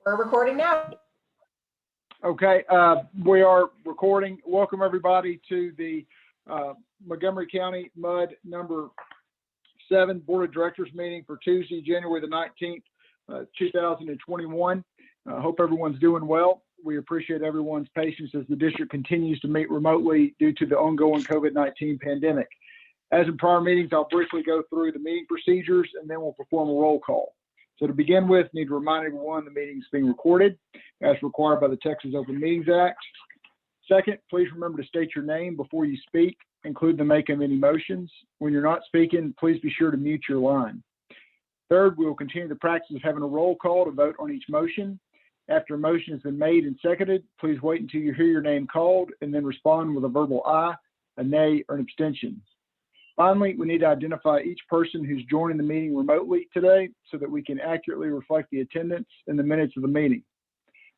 We're recording now. Okay, we are recording. Welcome everybody to the Montgomery County MUD number 7 Board of Directors meeting for Tuesday, January the 19th, 2021. Hope everyone's doing well. We appreciate everyone's patience as the district continues to meet remotely due to the ongoing COVID-19 pandemic. As in prior meetings, I'll briefly go through the meeting procedures and then we'll perform a roll call. So to begin with, I need to remind everyone the meeting is being recorded as required by the Texas Open Meetings Act. Second, please remember to state your name before you speak, include the make of any motions. When you're not speaking, please be sure to mute your line. Third, we will continue the practice of having a roll call to vote on each motion. After a motion has been made and seconded, please wait until you hear your name called and then respond with a verbal aye, a nay, or an abstention. Finally, we need to identify each person who's joining the meeting remotely today so that we can accurately reflect the attendance in the minutes of the meeting.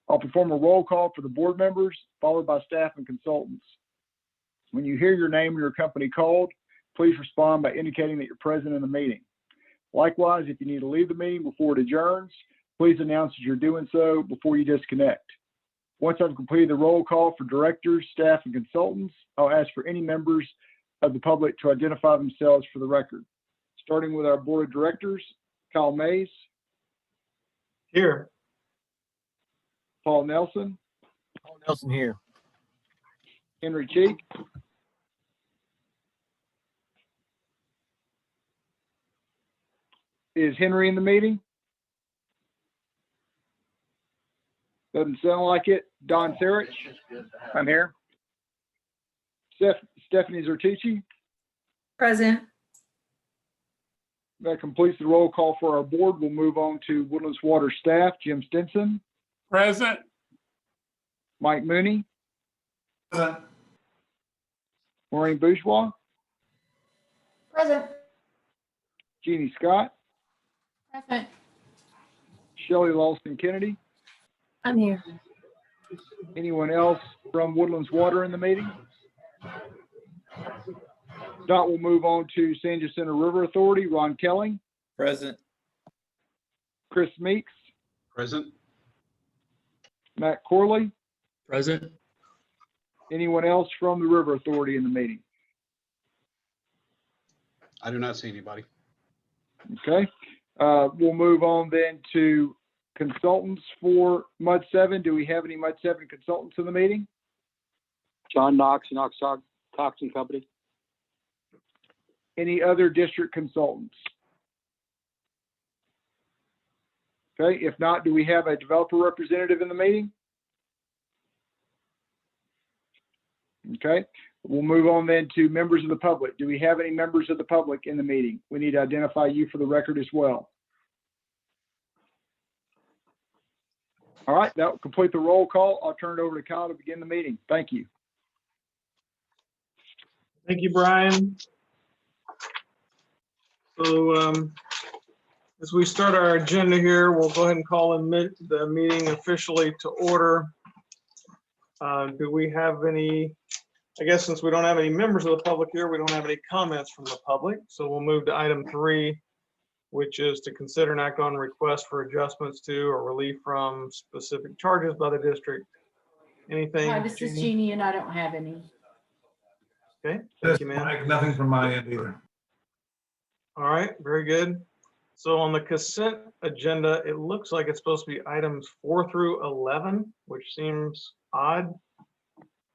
I'll perform a roll call for the board members, followed by staff and consultants. When you hear your name or your company called, please respond by indicating that you're present in the meeting. Likewise, if you need to leave the meeting before it adjourns, please announce that you're doing so before you disconnect. Once I've completed the roll call for directors, staff, and consultants, I'll ask for any members of the public to identify themselves for the record. Starting with our board of directors, Kyle Mays. Here. Paul Nelson. Paul Nelson here. Henry Cheek. Is Henry in the meeting? Doesn't sound like it. Don Sarich. I'm here. Stephanie Zertucci. Present. That completes the roll call for our board. We'll move on to Woodlands Water staff. Jim Stinson. Present. Mike Mooney. Present. Maureen Bourgeois. Present. Jeannie Scott. Present. Shelley Lawson Kennedy. I'm here. Anyone else from Woodlands Water in the meeting? Dot will move on to San Jacinto River Authority. Ron Kelly. Present. Chris Meeks. Present. Matt Corley. Present. Anyone else from the River Authority in the meeting? I do not see anybody. Okay. We'll move on then to consultants for MUD 7. Do we have any MUD 7 consultants in the meeting? John Knox, Cox and Company. Any other district consultants? Okay, if not, do we have a developer representative in the meeting? Okay, we'll move on then to members of the public. Do we have any members of the public in the meeting? We need to identify you for the record as well. All right, that will complete the roll call. I'll turn it over to Kyle to begin the meeting. Thank you. Thank you, Brian. So as we start our agenda here, we'll go ahead and call the meeting officially to order. Do we have any, I guess since we don't have any members of the public here, we don't have any comments from the public. So we'll move to item 3, which is to consider and act on requests for adjustments to or relief from specific charges by the district. Anything? Hi, this is Jeannie, and I don't have any. Okay, thank you, ma'am. Nothing from my end either. All right, very good. So on the consent agenda, it looks like it's supposed to be items 4 through 11, which seems odd.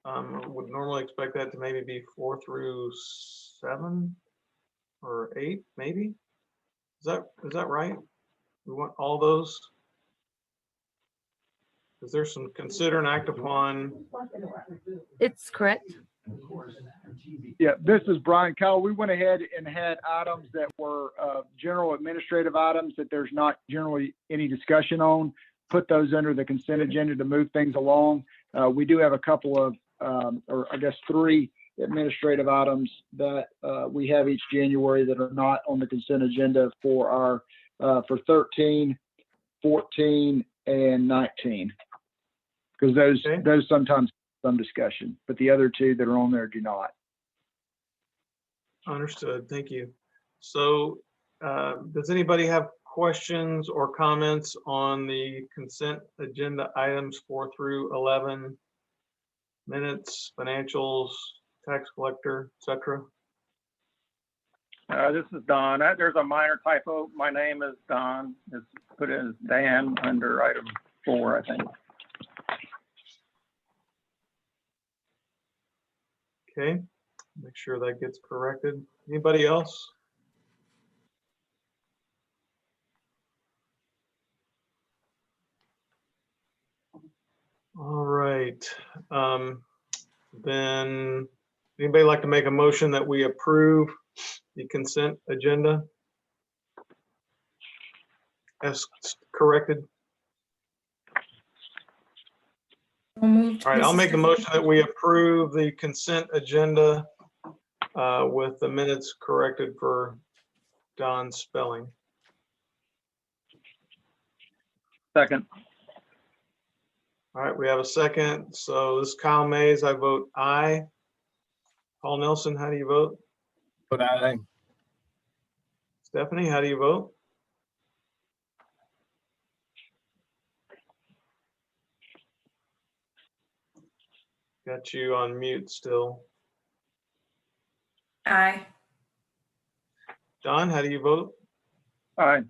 Would normally expect that to maybe be 4 through 7 or 8, maybe. Is that right? We want all those? Is there some consider and act upon? It's correct. Yeah, this is Brian. Kyle, we went ahead and had items that were general administrative items that there's not generally any discussion on, put those under the consent agenda to move things along. We do have a couple of, or I guess 3 administrative items that we have each January that are not on the consent agenda for our, for 13, 14, and 19. Because those sometimes some discussion, but the other 2 that are on there do not. Understood, thank you. So does anybody have questions or comments on the consent agenda items 4 through 11? Minutes, financials, tax collector, etc. This is Don. There's a minor typo. My name is Don. It's put in as Dan under item 4, I think. Okay, make sure that gets corrected. Anybody else? All right. Then anybody like to make a motion that we approve the consent agenda as corrected? So moved. All right, I'll Mrs. make a motion that we approve the consent agenda with the minutes corrected for Don's spelling. Second. All right, we have a second. So this is Kyle Mays. I vote aye. Paul Nelson, how do you vote? Vote aye. Stephanie, how do you vote? Got you on mute still. Aye. Don, how do you vote? Aye.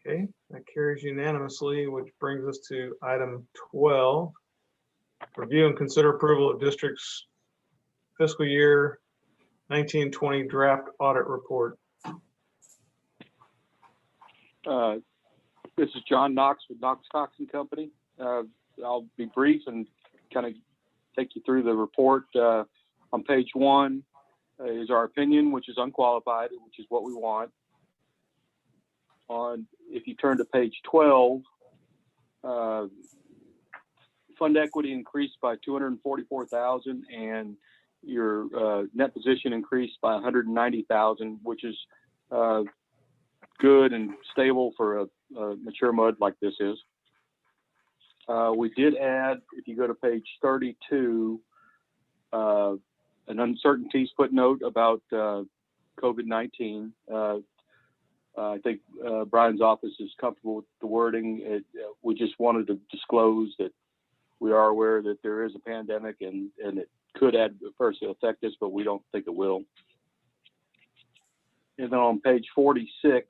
Okay, that carries unanimously, which brings us to item 12. Review and consider approval of district's fiscal year 1920 draft audit report. This is John Knox with Knox, Cox and Company. I'll be brief and kind of take you through the report. On page 1 is our opinion, which is unqualified, which is what we want. If you turn to page 12, fund equity increased by 244,000 and your net position increased by 190,000, which is good and stable for a mature MUD like this is. We did add, if you go to page 32, an uncertainties footnote about COVID-19. I think Brian's office is comfortable with the wording. We just wanted to disclose that we are aware that there is a pandemic and it could adversely affect us, but we don't think it will. And then on page 46,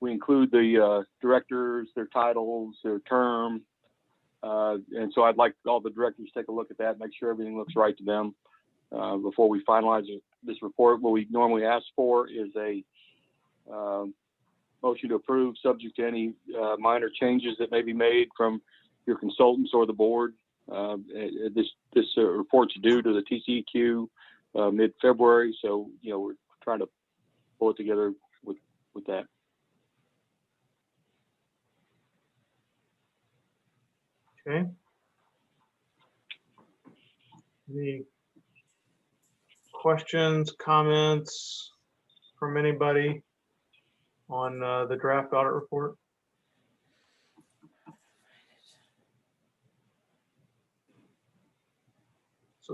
we include the directors, their titles, their term. And so I'd like all the directors to take a look at that, make sure everything looks right to them before we finalize this report. What we normally ask for is a motion to approve subject to any minor changes that may be made from your consultants or the board. This report's due to the TCEQ mid-February, so we're trying to pull it together with that. Okay. Any questions, comments from anybody on the draft audit report?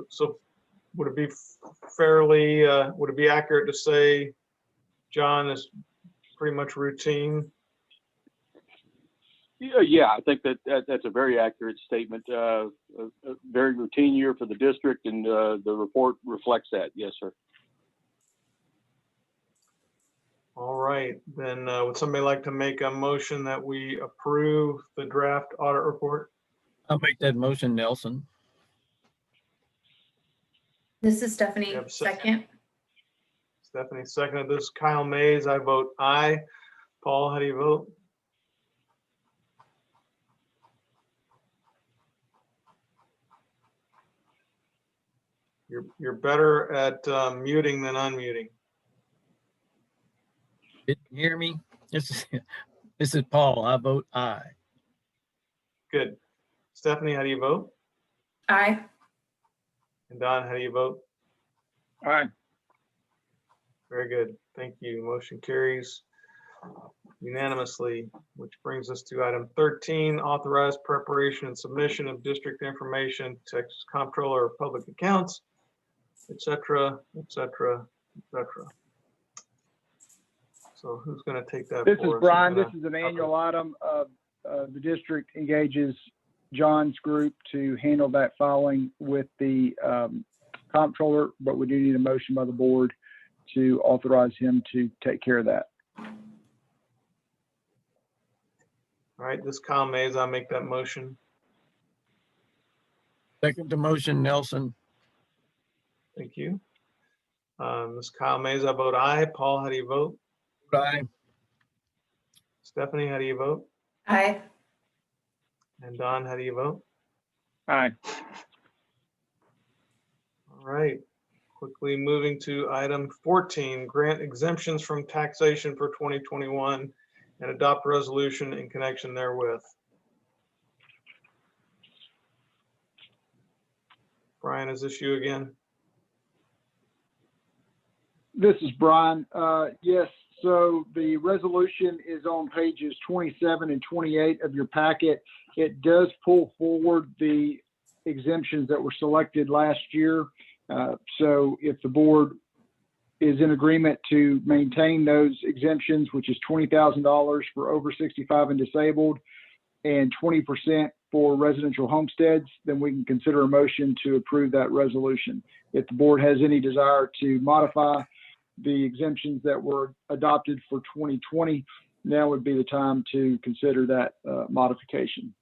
So would it be fairly, would it be accurate to say, John, is pretty much routine? Yeah, I think that's a very accurate statement. A very routine year for the district, and the report reflects that. Yes, sir. All right, then would somebody like to make a motion that we approve the draft audit report? I'll make that motion, Nelson. This is Stephanie. Yep, Second. Stephanie seconded this. Kyle Mays, I vote aye. Paul, how do you vote? You're better at muting than unmuting. Didn't you hear me? This is Paul. I vote aye. Good. Stephanie, how do you vote? Aye. And Don, how do you vote? Aye. Very good. Thank you. Motion carries unanimously, which brings us to item 13, authorized preparation and submission of district information, Texas Comptroller of Public Accounts, et cetera, et cetera, et cetera. So who's going to take that? This is for us? Brian. Who's This gonna is an cover annual it? item. The district engages John's group to handle that filing with the comptroller, but we do need a motion by the board to authorize him to take care of that. All right, this Kyle Mays, I'll make that motion. Second the motion, Nelson. Thank you. Ms. Kyle Mays, I vote aye. Paul, how do you vote? Aye. Stephanie, how do you vote? Aye. And Don, how do you vote? Aye. All right, quickly moving to item 14, grant exemptions from taxation for 2021 and adopt resolution in connection therewith. Brian, is this you again? This is Brian. Yes, so the resolution is on pages 27 and 28 of your packet. It does pull forward the exemptions that were selected last year. So if the board is in agreement to maintain those exemptions, which is $20,000 for over 65 and disabled and 20% for residential homesteads, then we can consider a motion to approve that resolution. If the board has any desire to modify the exemptions that were adopted for 2020, now would be the time to consider that modification.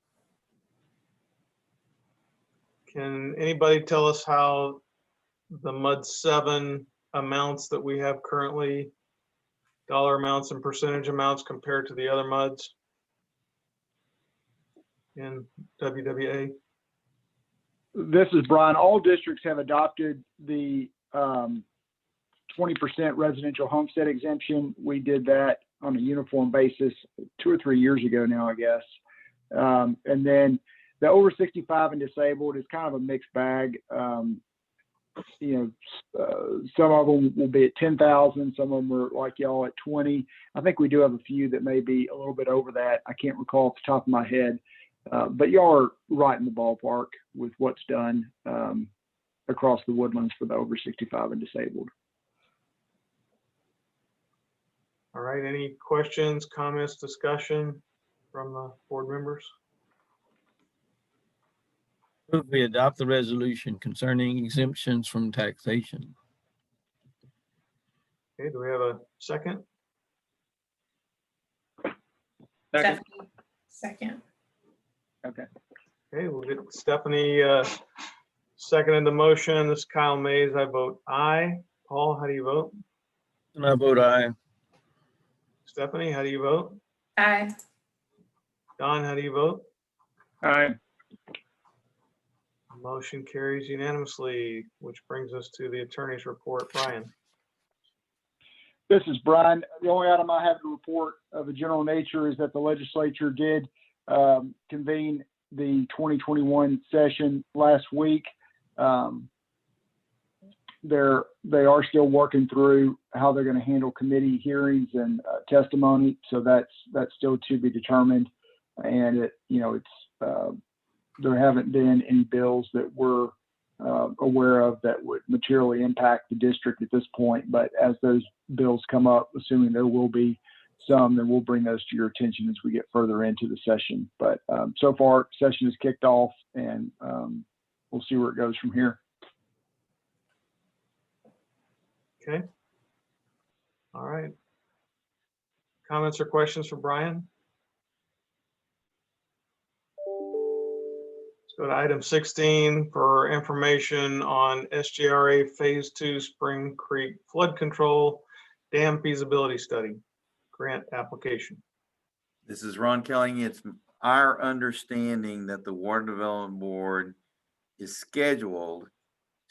Can anybody tell us how the MUD 7 amounts that we have currently, dollar amounts and percentage amounts compared to the other MUDs in WWA? This is Brian. All districts have adopted the 20% residential homestead exemption. We did that on a uniform basis 2 or 3 years ago now, I guess. And then the over 65 and disabled is kind of a mixed bag. Some of them will be at 10,000. Some of them are like y'all at 20. I think we do have a few that may be a little bit over that. I can't recall off the top of my head. But y'all are right in the ballpark with what's done across the woodlands for the over 65 and disabled. All right, any questions, comments, discussion from the board members? Move we adopt the resolution concerning exemptions from taxation. Okay, do we have a second? Second. Stephanie, second. Okay. Okay, we'll get Stephanie seconded the motion. This is Kyle Mays. I vote aye. Paul, how do you vote? And I vote aye. Stephanie, how do you vote? Aye. Don, how do you vote? Aye. Motion carries unanimously, which brings us to the attorney's report. Brian. This is Brian. The only item I have to report of a general nature is that the legislature did convene the 2021 session last week. They are still working through how they're going to handle committee hearings and testimony. So that's still to be determined. And there haven't been any bills that we're aware of that would materially impact the district at this point. But as those bills come up, assuming there will be some, then we'll bring those to your attention as we get further into the session. But so far, session is kicked off, and we'll see where it goes from here. Okay. All right. Comments or questions for Brian? Let's go to item 16 for information on SGRA Phase 2 Spring Creek Flood Control Dam Feasibility Study Grant Application. This is Ron Kelly. It's our understanding that the Water Development Board is scheduled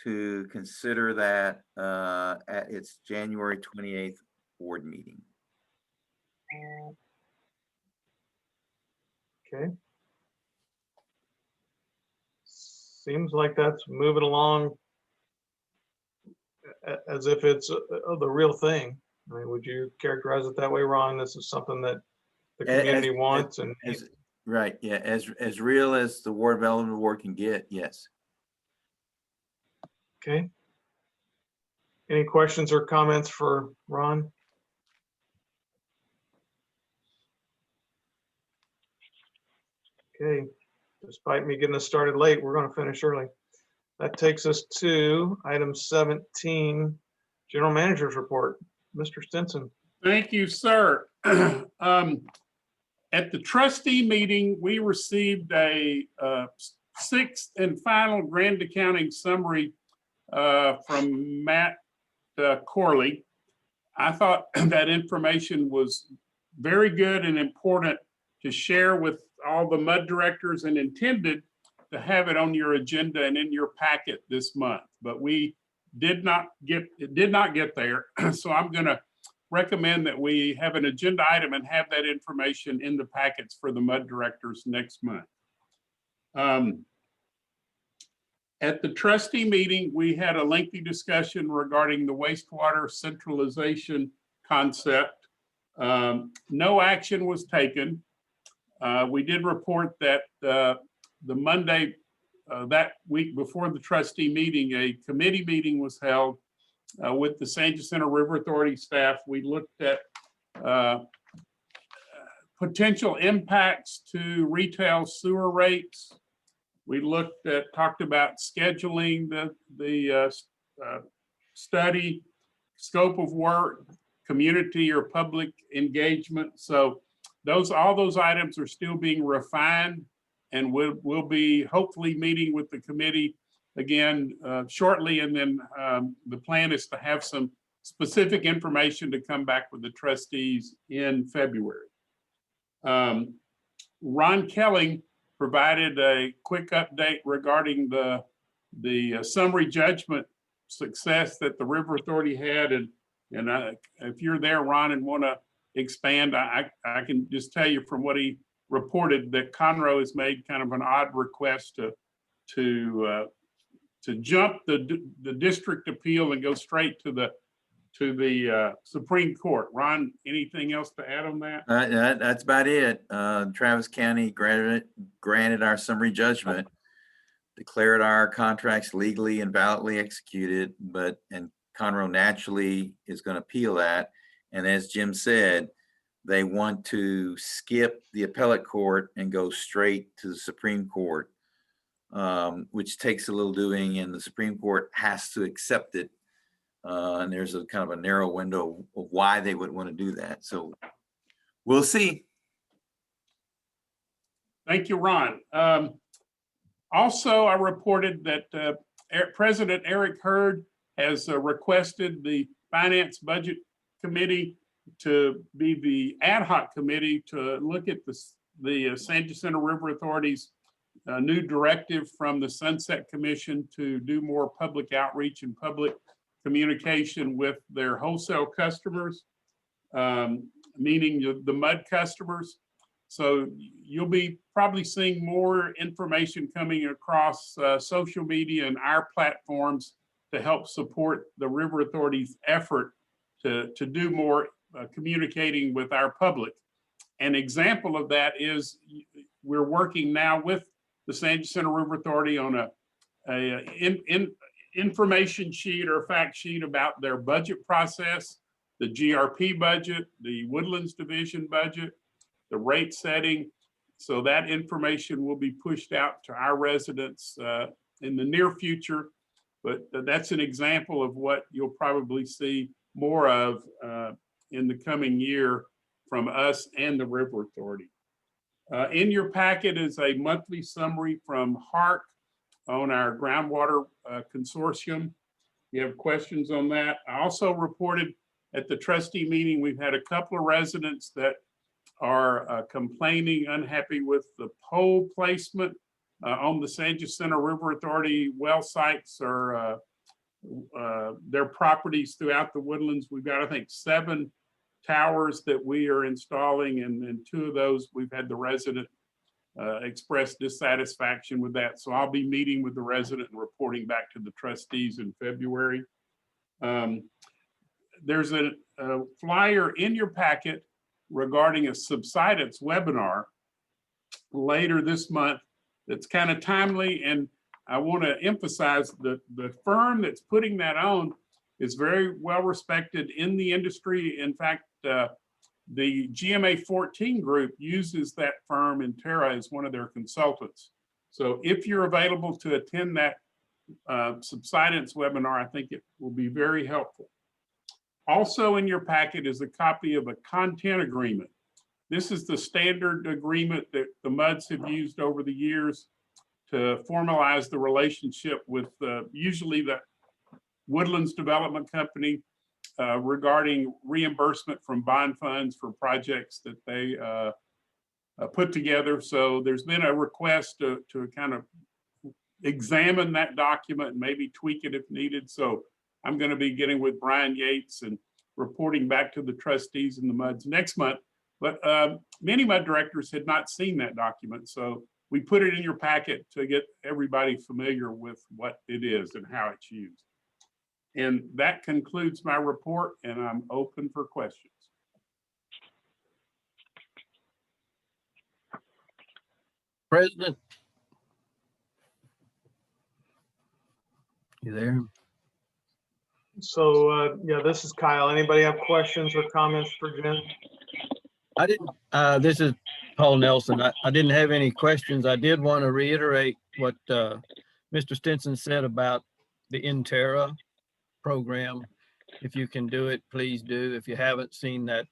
to consider that at its January 28th board meeting. Okay. Seems like that's moving along as if it's the real thing. I mean, would you characterize it that way, Ron? This is something that the community wants and Right, yeah, as real as the Water Development Board can get, yes. okay. Any questions or comments for Ron? Okay, despite me getting us started late, we're going to finish early. That takes us to item 17, General Manager's Report. Mr. Stinson. Thank you, sir. At the trustee meeting, we received a sixth and final grand accounting summary from Matt Corley. I thought that information was very good and important to share with all the MUD directors, and intended to have it on your agenda and in your packet this month, but we did not get there. So I'm going to recommend that we have an agenda item and have that information in the packets for the MUD directors next month. At the trustee meeting, we had a lengthy discussion regarding the wastewater centralization concept. No action was taken. We did report that the Monday that week before the trustee meeting, a committee meeting was held with the San Jacinto River Authority staff. We looked at potential impacts to retail sewer rates. We talked about scheduling the study, scope of work, community or public engagement. So all those items are still being refined, and we'll be hopefully meeting with the committee again shortly. And then the plan is to have some specific information to come back with the trustees in February. Ron Kelling provided a quick update regarding the summary judgment success that the River Authority had. And if you're there, Ron, and want to expand, I can just tell you from what he reported that Conroe has made kind of an odd request to jump the district appeal and go straight to the Supreme Court. Ron, anything else to add on that? That's about it. Travis County granted our summary judgment, declared our contracts legally and validly executed, and Conroe naturally is going to appeal that. And as Jim said, they want to skip the appellate court and go straight to the Supreme Court, which takes a little doing, and the Supreme Court has to accept it. And there's a kind of a narrow window of why they would want to do that. So we'll see. Thank you, Ron. Also, I reported that President Eric Hurd has requested the Finance Budget Committee to be the ad hoc committee to look at the San Jacinto River Authority's new directive from the Sunset Commission to do more public outreach and public communication with their wholesale customers, meaning the MUD customers. So you'll be probably seeing more information coming across social media and our platforms to help support the River Authority's effort to do more communicating with our public. An example of that is we're working now with the San Jacinto River Authority on a information sheet or fact sheet about their budget process, the GRP budget, the Woodlands Division budget, the rate setting. So that information will be pushed out to our residents in the near future. But that's an example of what you'll probably see more of in the coming year from us and the River Authority. In your packet is a monthly summary from HARC on our groundwater consortium. You have questions on that. I also reported at the trustee meeting, we've had a couple of residents that are complaining, unhappy with the pole placement on the San Jacinto River Authority well sites or their properties throughout the Woodlands. We've got, I think, 7 towers that we are installing, and 2 of those we've had the resident express dissatisfaction with that. So I'll be meeting with the resident and reporting back to the trustees in February. There's a flyer in your packet regarding a subsidence webinar later this month that's kind of timely, and I want to emphasize that the firm that's putting that on is very well respected in the industry. In fact, The GMA 14 group uses that firm Intera as one of their consultants. So if you're available to attend that subsidence webinar, I think it will be very helpful. Also in your packet is a copy of a content agreement. This is the standard agreement that the MUDs have used over the years to formalize the relationship with usually the Woodlands Development Company regarding reimbursement from bond funds for projects that they put together. So there's been a request to kind of examine that document and maybe tweak it if needed. So I'm going to be getting with Brian Yates and reporting back to the trustees and the MUDs next month. But many MUD directors had not seen that document. So we put it in your packet to get everybody familiar with what it is and how it's used. And that concludes my report, and I'm open for questions. President? You there? So, yeah, this is Kyle. Anybody have questions or comments for Jen? I didn't, this is Paul Nelson. I didn't have any questions. I did want to reiterate what Mr. Stinson said about the Intera program. If you can do it, please do. If you haven't seen that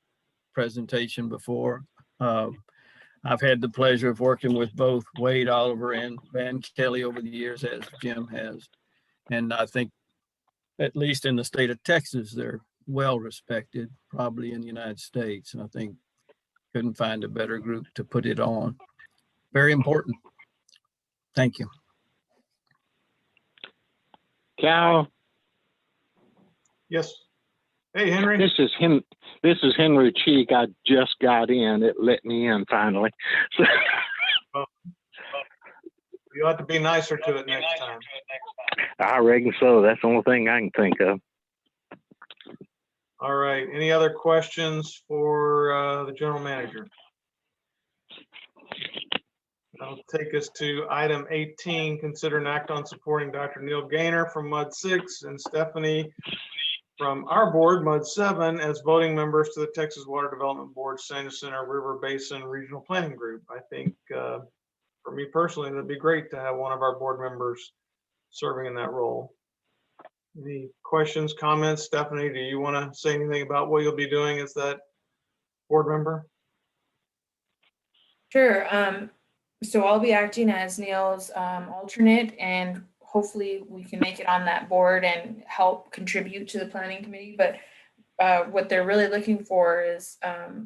presentation before, I've had the pleasure of working with both Wade Oliver and Van Kelly over the years, as Jim has. And I think, at least in the state of Texas, they're well respected, probably in the United States. And I think couldn't find a better group to put it on. Very important. Thank you. Cal, Yes. Hey, Henry. this is Henry Cheek. I just got in. It let me in finally. So, You ought to be nicer to it next time. I reckon so. That's the only thing I can think of. All right. Any other questions for the general manager? That'll take us to item 18, consider an act on supporting Dr. Neil Gaynor from MUD 6 and Stephanie from our board, MUD 7, as voting members to the Texas Water Development Board Senior Center River Basin Regional Planning Group. I think for me personally, that'd be great to have one of our board members serving in that role. Any questions, comments? Stephanie, do you want to say anything about what you'll be doing as that board member? Sure. So I'll be acting as Neil's alternate, and hopefully we can make it on that board and help contribute to the planning committee. But what they're really looking for is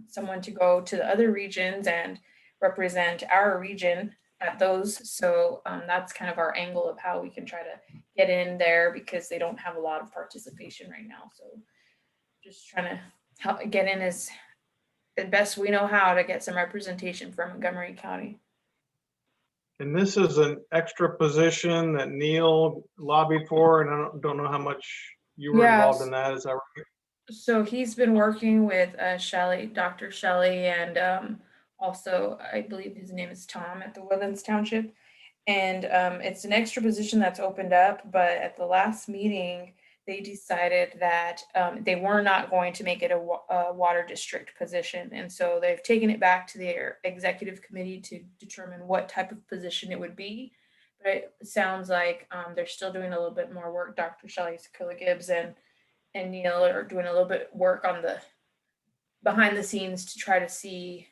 someone to go to the other regions and represent our region at those. So that's kind of our angle of how we can try to get in there, because they don't have a lot of participation right now. So just trying to help get in as best we know how to get some representation from Montgomery County. And this is an extra position that Neil lobbied for, and I don't know how much you were involved in that. Is that right? So he's been working with Shelley, Dr. Shelley, and also I believe his name is Tom at the Woodlands Township. And it's an extra position that's opened up, but at the last meeting, they decided that they were not going to make it a water district position. And so they've taken it back to their executive committee to determine what type of position it would be. But it sounds like they're still doing a little bit more work. Dr. Shelley Sakula Gibbs and Neil are doing a little bit work on the behind the scenes to try to see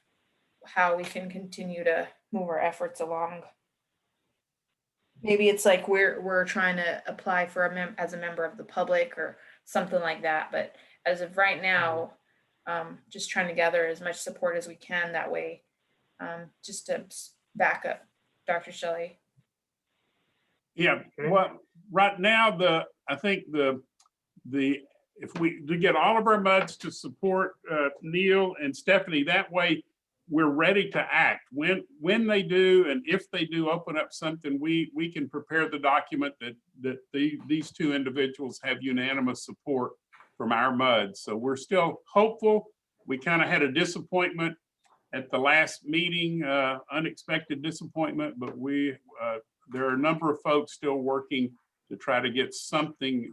how we can continue to move our efforts along. Maybe it's like we're trying to apply for as a member of the public or something like that. But as of right now, just trying to gather as much support as we can that way, just to back up Dr. Shelley. Yeah, well, right now, I think if we to get all of our MUDs to support Neil and Stephanie, that way we're ready to act. When they do, and if they do open up something, we can prepare the document that these two individuals have unanimous support from our MUDs. So we're still hopeful. We kind of had a disappointment at the last meeting, unexpected disappointment, but there are a number of folks still working to try to get something,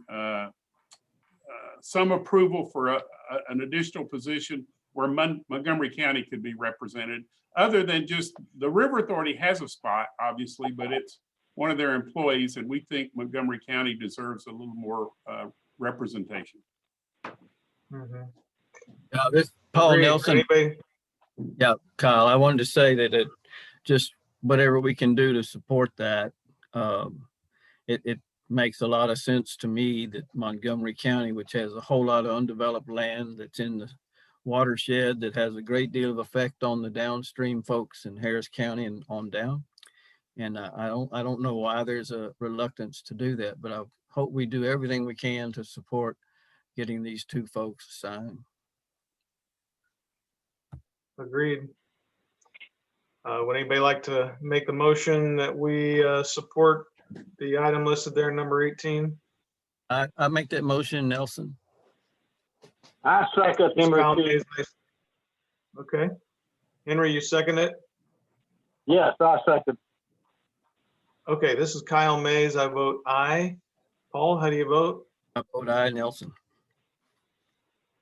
some approval for an additional position. where Montgomery County could be represented, other than just, the River Authority has a spot, obviously, but it's one of their employees, and we think Montgomery County deserves a little more representation. Mhm. This Paul Agreed. Nelson. Anybody? Yeah, Kyle, I wanted to say that it just whatever we can do to support that, it makes a lot of sense to me that Montgomery County, which has a whole lot of undeveloped land that's in the watershed that has a great deal of effect on the downstream folks in Harris County and on down. And I don't know why there's a reluctance to do that, but I hope we do everything we can to support getting these two folks assigned. Agreed. Would anybody like to make the motion that we support the item listed there, number 18? I make that motion, Nelson. I second Ms. Henry Kyle Cheek. Mays. Okay. Henry, you second it? Yes, I second. Okay, this is Kyle Mays. I vote aye. Paul, how do you vote? I vote aye, Nelson.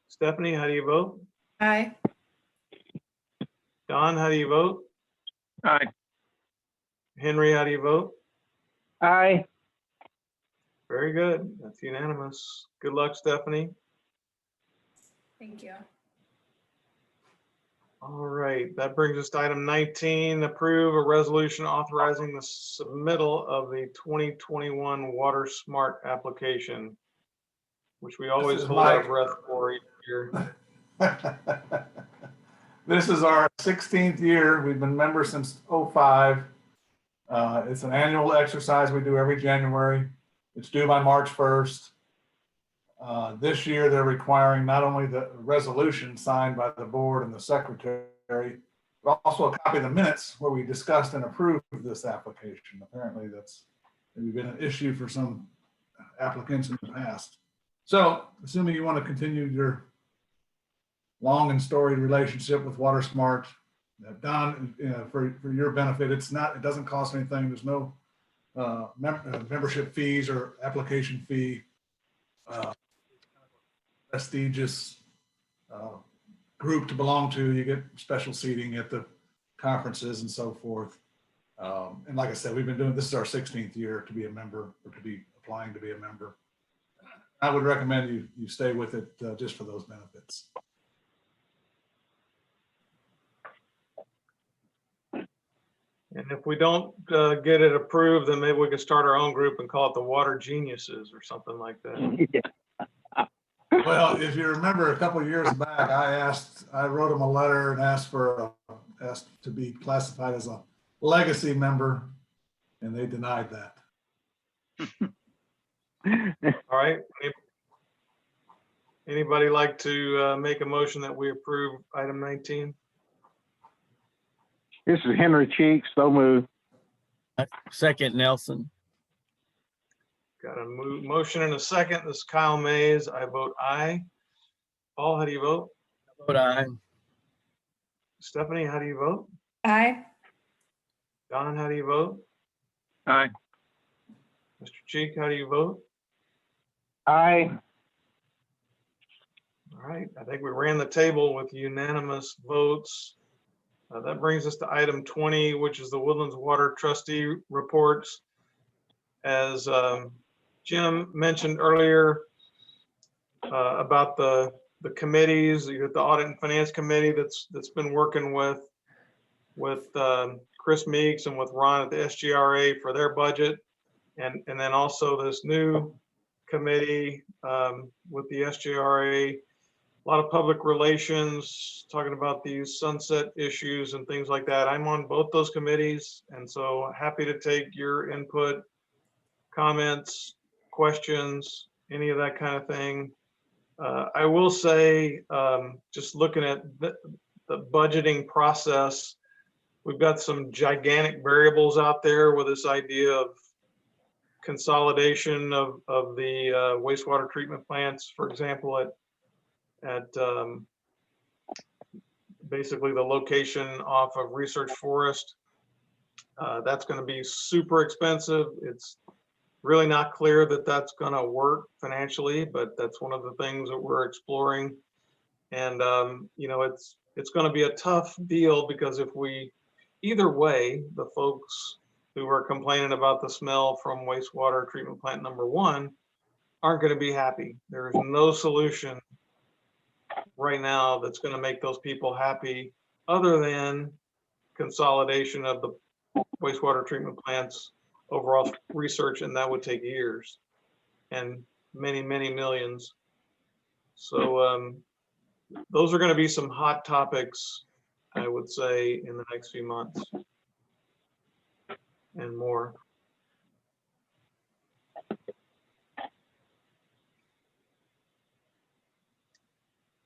Stephanie, how do you vote? Aye. Don, how do you vote? Aye. Henry, how do you vote? Aye. Very good. That's unanimous. Good luck, Stephanie. Thank you. All right, that brings us to item 19, approve a resolution authorizing the submittal of the 2021 Water Smart application, which we always is hold our Mike. breath for each year. This is our 16th year. We've been members since '05. It's an annual exercise we do every January. It's due by March 1st. This year, they're requiring not only the resolution signed by the board and the secretary, but also a copy of the minutes where we discussed and approved this application. Apparently, that's maybe been an issue for some applicants in the past. So, assuming you want to continue your long and storied relationship with WaterSmart, Don, for your benefit, it doesn't cost anything. There's no membership fees or application fee. Prestigious group to belong to. You get special seating at the conferences and so forth. And like I said, we've been doing, this is our 16th year to be a member or to be applying to be a member. I would recommend you stay with it just for those benefits. And if we don't get it approved, then maybe we can start our own group and call it the Water Geniuses or something like that. Well, if you remember a couple of years back, I wrote them a letter and asked to be classified as a legacy member, and they denied that. All right. Anybody like to make a motion that we approve item 19? This is Henry Cheek, so moved. Second, Nelson. Got a motion and a second. This is Kyle Mays. I vote aye. Paul, how do you vote? I vote aye. Stephanie, how do you vote? Aye. Don, how do you vote? Aye. Mr. Cheek, how do you vote? Aye. All right, I think we ran the table with unanimous votes. That brings us to item 20, which is the Woodlands Water Trustee reports. As Jim mentioned earlier about the committees, you got the Audit and Finance Committee that's been working with Chris Meeks and with Ron at the SGRA for their budget, and then also this new committee with the SGRA. A lot of public relations, talking about these sunset issues and things like that. I'm on both those committees, and so happy to take your input, comments, questions, any of that kind of thing. I will say, just looking at the budgeting process, we've got some gigantic variables out there with this idea of consolidation of the wastewater treatment plants, for example, at basically the location off of Research Forest. That's going to be super expensive. It's really not clear that that's going to work financially, but that's one of the things that we're exploring. And, you know, it's going to be a tough deal because if we, either way, the folks who are complaining about the smell from wastewater treatment plant number 1 aren't going to be happy. There is no solution right now that's going to make those people happy other than consolidation of the wastewater treatment plants overall research, and that would take years and many, many millions. So those are going to be some hot topics, I would say, in the next few months and more.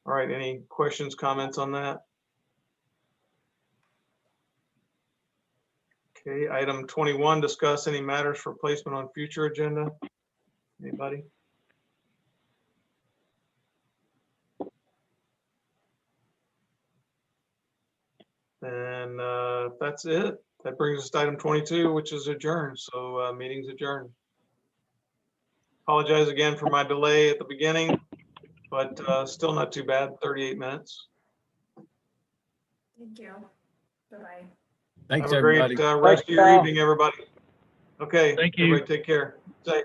All right, any questions, comments on that? Okay, item 21, discuss any matters for placement on future agenda. Anybody? And that's it. That brings us to item 22, which is adjourned. So meeting's adjourned. Apologize again for my delay at the beginning, but still not too bad, 38 minutes. Thank you. Bye-bye. Thanks, Have a great everybody. rest of your Thanks, Al. evening, everybody. Okay. Thank you. Everybody take care. Safe.